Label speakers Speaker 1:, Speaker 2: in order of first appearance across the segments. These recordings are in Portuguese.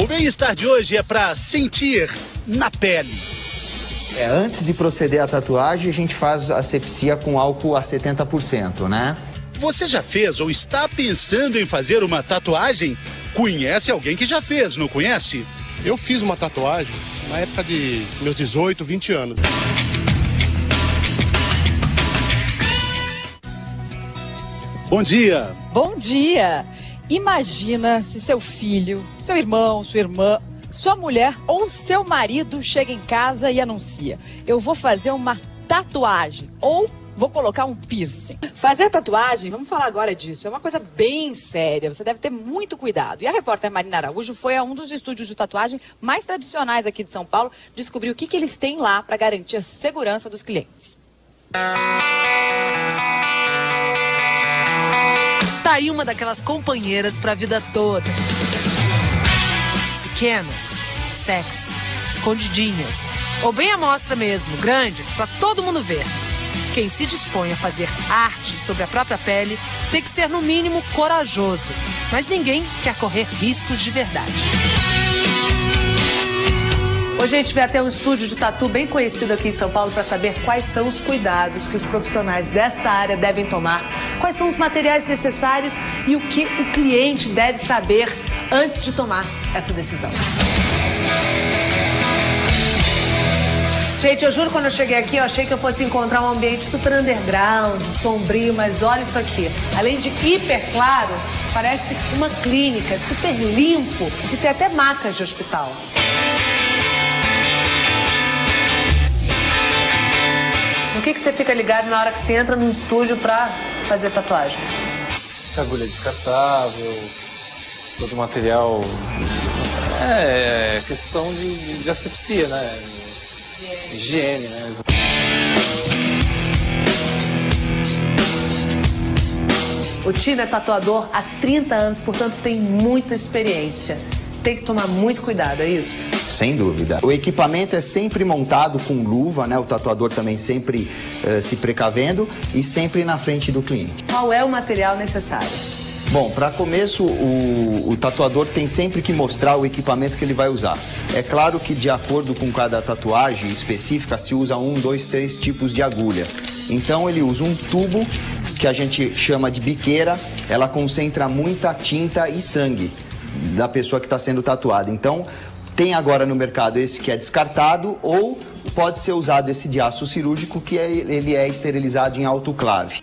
Speaker 1: O bem-estar de hoje é para sentir na pele.
Speaker 2: Antes de proceder à tatuagem, a gente faz asepsia com álcool a 70%, né?
Speaker 1: Você já fez ou está pensando em fazer uma tatuagem? Conhece alguém que já fez, não conhece?
Speaker 3: Eu fiz uma tatuagem na época de meus 18, 20 anos.
Speaker 1: Bom dia.
Speaker 4: Bom dia. Imagina se seu filho, seu irmão, sua irmã, sua mulher ou seu marido chega em casa e anuncia: eu vou fazer uma tatuagem ou vou colocar um piercing. Fazer tatuagem, vamos falar agora disso, é uma coisa bem séria, você deve ter muito cuidado. E a repórter Marina Araújo foi a um dos estúdios de tatuagem mais tradicionais aqui de São Paulo, descobrir o que eles têm lá para garantir a segurança dos clientes.
Speaker 5: Tá aí uma daquelas companheiras pra vida toda. Pequenas, sexy, escondidinhas, ou bem à mostra mesmo, grandes, pra todo mundo ver. Quem se dispõe a fazer arte sobre a própria pele tem que ser, no mínimo, corajoso. Mas ninguém quer correr riscos de verdade. Hoje a gente vai até um estúdio de tatu bem conhecido aqui em São Paulo para saber quais são os cuidados que os profissionais desta área devem tomar, quais são os materiais necessários e o que o cliente deve saber antes de tomar essa decisão. Gente, eu juro, quando eu cheguei aqui, eu achei que eu fosse encontrar um ambiente super underground, sombrio, mas olha isso aqui. Além de hiper claro, parece uma clínica, super limpo e tem até macas de hospital. No que você fica ligado na hora que você entra no estúdio pra fazer tatuagem?
Speaker 6: Agulha descartável, todo o material. É questão de asepsia, né? Higiene, né?
Speaker 5: O Tino é tatuador há 30 anos, portanto tem muita experiência. Tem que tomar muito cuidado, é isso?
Speaker 2: Sem dúvida. O equipamento é sempre montado com luva, né? O tatuador também sempre se precavendo e sempre na frente do cliente.
Speaker 5: Qual é o material necessário?
Speaker 2: Bom, para começo, o tatuador tem sempre que mostrar o equipamento que ele vai usar. É claro que, de acordo com cada tatuagem específica, se usa 1, 2, 3 tipos de agulha. Então, ele usa um tubo, que a gente chama de biqueira, ela concentra muita tinta e sangue da pessoa que está sendo tatuada. Então, tem agora no mercado esse que é descartado ou pode ser usado esse de aço cirúrgico, que ele é esterilizado em autoclave.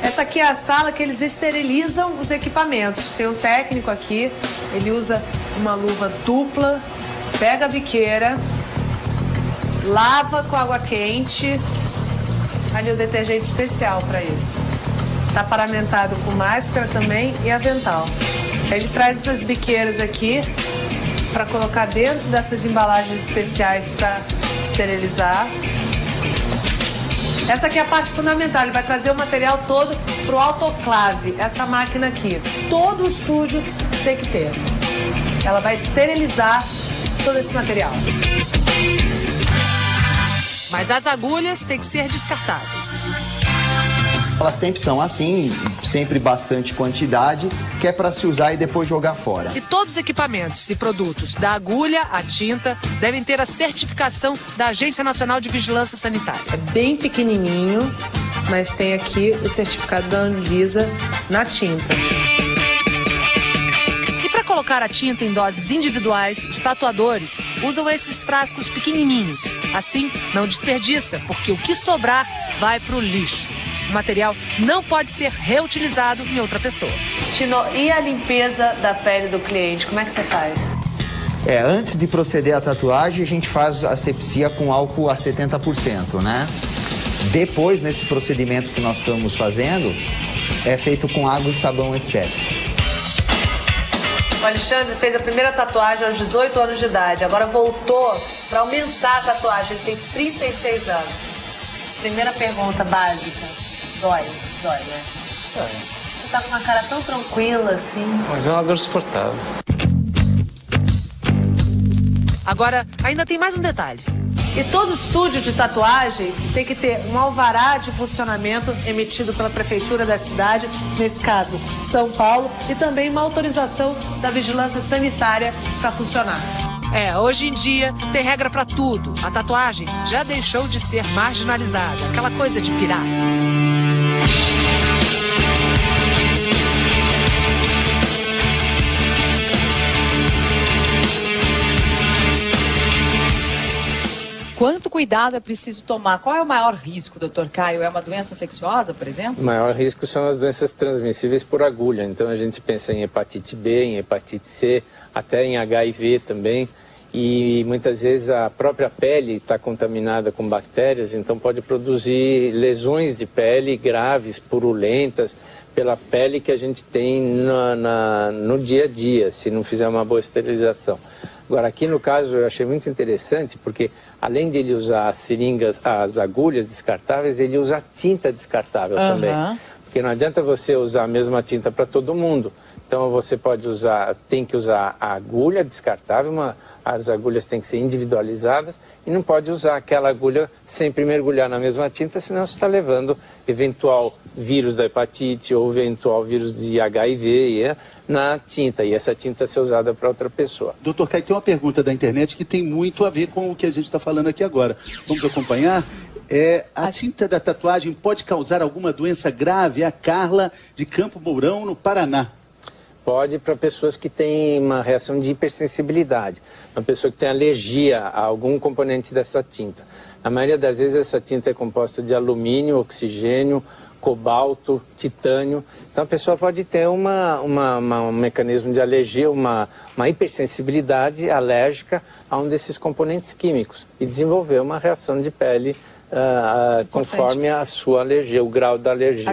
Speaker 5: Essa aqui é a sala que eles esterilizam os equipamentos. Tem um técnico aqui, ele usa uma luva dupla, pega a biqueira, lava com água quente. Ali o detergente especial para isso. Tá paramentado com máscara também e avental. Ele traz essas biqueiras aqui para colocar dentro dessas embalagens especiais para esterilizar. Essa aqui é a parte fundamental, ele vai trazer o material todo pro autoclave, essa máquina aqui. Todo o estúdio tem que ter. Ela vai esterilizar todo esse material. Mas as agulhas têm que ser descartáveis.
Speaker 2: Elas sempre são assim, sempre bastante quantidade, que é para se usar e depois jogar fora.
Speaker 5: E todos os equipamentos e produtos, da agulha à tinta, devem ter a certificação da Agência Nacional de Vigilância Sanitária. É bem pequenininho, mas tem aqui o certificado da Anvisa na tinta. E para colocar a tinta em doses individuais, os tatuadores usam esses frascos pequenininhos. Assim, não desperdiça, porque o que sobrar vai pro lixo. O material não pode ser reutilizado em outra pessoa. Tino, e a limpeza da pele do cliente, como é que você faz?
Speaker 2: Antes de proceder à tatuagem, a gente faz asepsia com álcool a 70%, né? Depois, nesse procedimento que nós estamos fazendo, é feito com água e sabão, etc.
Speaker 5: O Alexandre fez a primeira tatuagem aos 18 anos de idade, agora voltou para aumentar a tatuagem, ele tem 36 anos. Primeira pergunta básica. Dói, né? Você tá com uma cara tão tranquila assim.
Speaker 6: Mas é uma dor suportável.
Speaker 5: Agora, ainda tem mais um detalhe. E todo estúdio de tatuagem tem que ter um alvará de funcionamento emitido pela prefeitura da cidade, nesse caso, São Paulo, e também uma autorização da vigilância sanitária para funcionar. Hoje em dia tem regra para tudo. A tatuagem já deixou de ser marginalizada, aquela coisa de piratas.
Speaker 4: Quanto cuidado é preciso tomar? Qual é o maior risco, doutor Caio? É uma doença infecciosa, por exemplo?
Speaker 6: O maior risco são as doenças transmissíveis por agulha. Então a gente pensa em hepatite B, em hepatite C, até em HIV também. E muitas vezes a própria pele está contaminada com bactérias, então pode produzir lesões de pele graves, purulentas, pela pele que a gente tem no dia a dia, se não fizer uma boa esterilização. Agora, aqui no caso eu achei muito interessante, porque além de ele usar as seringas, as agulhas descartáveis, ele usa tinta descartável também. Porque não adianta você usar a mesma tinta para todo mundo. Então você pode usar, tem que usar a agulha descartável, as agulhas têm que ser individualizadas e não pode usar aquela agulha sempre mergulhar na mesma tinta, senão você está levando eventual vírus da hepatite ou eventual vírus de HIV na tinta, e essa tinta ser usada para outra pessoa.
Speaker 1: Doutor Caio, tem uma pergunta da internet que tem muito a ver com o que a gente está falando aqui agora. Vamos acompanhar? A tinta da tatuagem pode causar alguma doença grave? É a Carla de Campo Mourão, no Paraná.
Speaker 6: Pode, para pessoas que têm uma reação de hipersensibilidade, uma pessoa que tem alergia a algum componente dessa tinta. Na maioria das vezes essa tinta é composta de alumínio, oxigênio, cobalto, titânio. Então a pessoa pode ter um mecanismo de alergia, uma hipersensibilidade alérgica a um desses componentes químicos e desenvolver uma reação de pele conforme a sua alergia, o grau da alergia.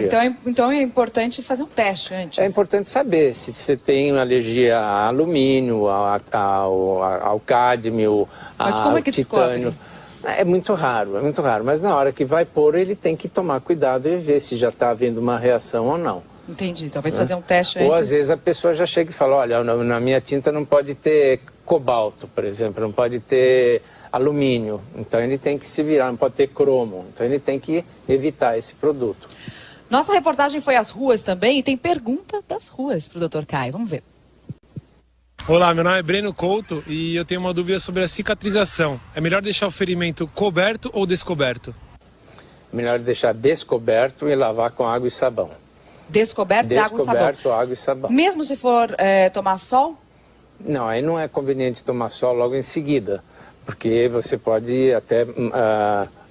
Speaker 4: Então é importante fazer um teste antes.
Speaker 6: É importante saber se você tem alergia a alumínio, ao cádmio,
Speaker 4: Mas como é que
Speaker 6: titânio.
Speaker 4: descobre?
Speaker 6: É muito raro, mas na hora que vai pôr, ele tem que tomar cuidado e ver se já está havendo uma reação ou não.
Speaker 4: Entendi, talvez fazer um teste antes.
Speaker 6: Ou às vezes a pessoa já chega e fala, olha, na minha tinta não pode ter cobalto, por exemplo, não pode ter alumínio, então ele tem que se virar, não pode ter cromo, então ele tem que evitar esse produto.
Speaker 4: Nossa reportagem foi às ruas também e tem pergunta das ruas para o Dr. Caio, vamos ver.
Speaker 7: Olá, meu nome é Breno Couto e eu tenho uma dúvida sobre a cicatrização. É melhor deixar o ferimento coberto ou descoberto?
Speaker 6: Melhor deixar descoberto e lavar com água e sabão.
Speaker 4: Descoberto e água e sabão?
Speaker 6: Descoberto, água e sabão.
Speaker 4: Mesmo se for tomar sol?
Speaker 6: Não, aí não é conveniente tomar sol logo em seguida, porque você pode até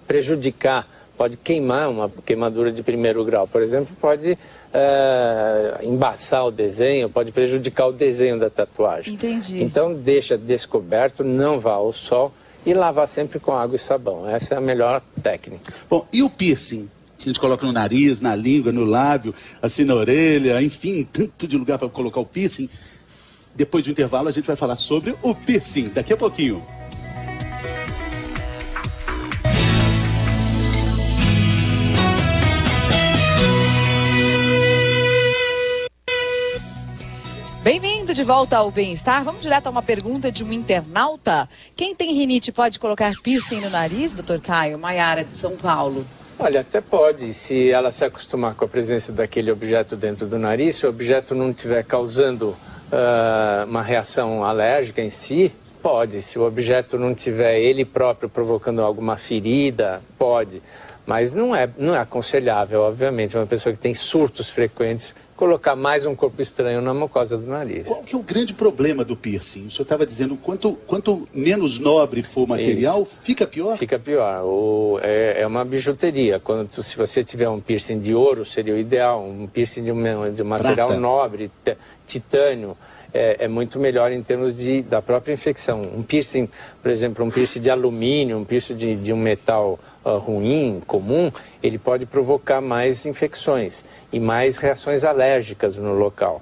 Speaker 6: prejudicar, pode queimar uma queimadura de primeiro grau, por exemplo, pode embaçar o desenho, pode prejudicar o desenho da tatuagem.
Speaker 4: Entendi.
Speaker 6: Então deixa descoberto, não vá ao sol e lavar sempre com água e sabão. Essa é a melhor técnica.
Speaker 1: Bom, e o piercing? A gente coloca no nariz, na língua, no lábio, assim na orelha, enfim, tanto de lugar para colocar o piercing. Depois do intervalo a gente vai falar sobre o piercing, daqui a pouquinho.
Speaker 4: Bem-vindo de volta ao Bem-Estar. Vamos direto a uma pergunta de um internauta. Quem tem rinite pode colocar piercing no nariz, Dr. Caio? Maiara de São Paulo.
Speaker 6: Olha, até pode, se ela se acostumar com a presença daquele objeto dentro do nariz, se o objeto não estiver causando uma reação alérgica em si, pode. Se o objeto não tiver ele próprio provocando alguma ferida, pode. Mas não é aconselhável, obviamente, uma pessoa que tem surtos frequentes, colocar mais um corpo estranho na mucosa do nariz.
Speaker 1: Qual que é o grande problema do piercing? O senhor estava dizendo, quanto menos nobre for o material, isso. Fica pior?
Speaker 6: Fica pior. É uma bijuteria. Se você tiver um piercing de ouro, seria o ideal. Um piercing de um material
Speaker 1: prata.
Speaker 6: Nobre, titânio, é muito melhor em termos da própria infecção. Um piercing, por exemplo, um piercing de alumínio, um piercing de um metal ruim, comum, ele pode provocar mais infecções e mais reações alérgicas no local.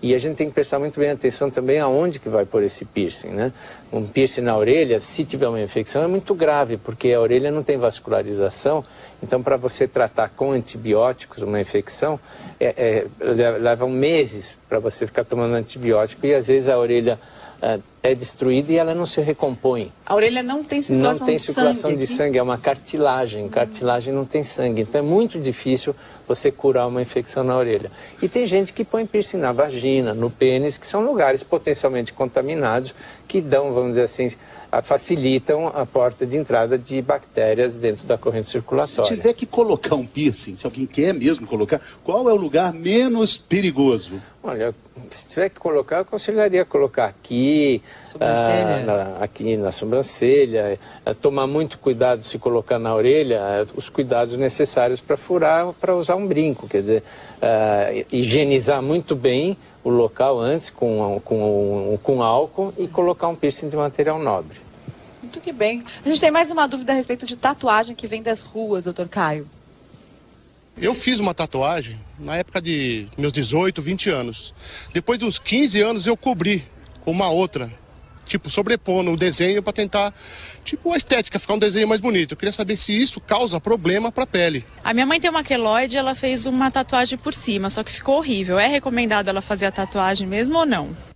Speaker 6: E a gente tem que prestar muito bem atenção também aonde que vai pôr esse piercing, né? Um piercing na orelha, se tiver uma infecção, é muito grave, porque a orelha não tem vascularização. Então, para você tratar com antibióticos uma infecção, levam meses para você ficar tomando antibiótico. E às vezes a orelha é destruída e ela não se recompõe.
Speaker 4: A orelha não tem circulação de sangue.
Speaker 6: Não tem circulação de sangue, é uma cartilagem. Cartilagem não tem sangue. Então é muito difícil você curar uma infecção na orelha. E tem gente que põe piercing na vagina, no pênis, que são lugares potencialmente contaminados, que dão, vamos dizer assim, facilitam a porta de entrada de bactérias dentro da corrente circulatória.
Speaker 1: Se tiver que colocar um piercing, se alguém quer mesmo colocar, qual é o lugar menos perigoso?
Speaker 6: Olha, se tiver que colocar, eu aconselharia colocar aqui, aqui na sobrancelha, tomar muito cuidado se colocar na orelha, os cuidados necessários para furar, para usar um brinco, quer dizer, higienizar muito bem o local antes com álcool e colocar um piercing de material nobre.
Speaker 4: Muito que bem. A gente tem mais uma dúvida a respeito de tatuagem que vem das ruas, doutor Caio.
Speaker 3: Eu fiz uma tatuagem na época de meus 18, 20 anos. Depois dos 15 anos eu cobri com uma outra, tipo, sobrepondo o desenho para tentar, tipo, a estética, ficar um desenho mais bonito. Eu queria saber se isso causa problema para a pele.
Speaker 8: A minha mãe tem uma queloide, ela fez uma tatuagem por cima, só que ficou horrível. É recomendado ela fazer a tatuagem mesmo ou não?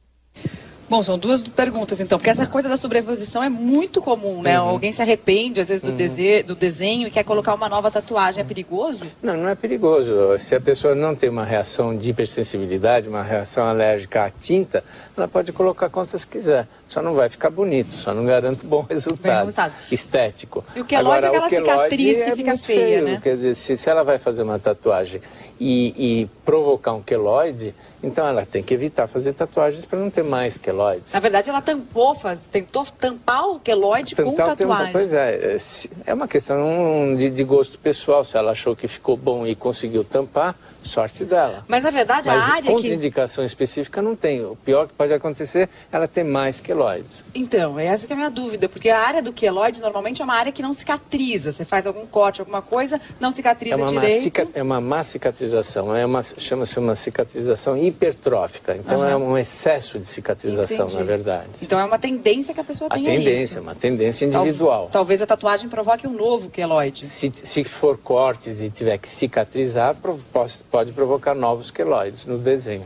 Speaker 4: Bom, são duas perguntas, então, porque essa coisa da sobreposição é muito comum, né? Alguém se arrepende, às vezes, do desenho e quer colocar uma nova tatuagem. É perigoso?
Speaker 6: Não, não é perigoso. Se a pessoa não tem uma reação de hipersensibilidade, uma reação alérgica à tinta, ela pode colocar quantas quiser. Só não vai ficar bonito, só não garanto bom resultado estético.
Speaker 4: E o queloide é aquela cicatriz que fica feia, né?
Speaker 6: Quer dizer, se ela vai fazer uma tatuagem e provocar um queloide, então ela tem que evitar fazer tatuagens para não ter mais queloides.
Speaker 4: Na verdade, ela tentou tampar o queloide com tatuagem.
Speaker 6: Pois é uma questão de gosto pessoal. Se ela achou que ficou bom e conseguiu tampar, sorte dela.
Speaker 4: Mas, na verdade, a área
Speaker 6: contraindicação específica não tem. O pior que pode acontecer, ela ter mais queloides.
Speaker 4: Então, essa que é a minha dúvida, porque a área do queloide normalmente é uma área que não cicatriza. Você faz algum corte, alguma coisa, não cicatriza direito.
Speaker 6: É uma má cicatrização, chama-se uma cicatrização hipertrófica. Então é um excesso de cicatrização, na verdade.
Speaker 4: Então é uma tendência que a pessoa tem isso.
Speaker 6: É uma tendência individual.
Speaker 4: Talvez a tatuagem provoque um novo queloide.
Speaker 6: Se for cortes e tiver que cicatrizar, pode provocar novos queloides no desenho.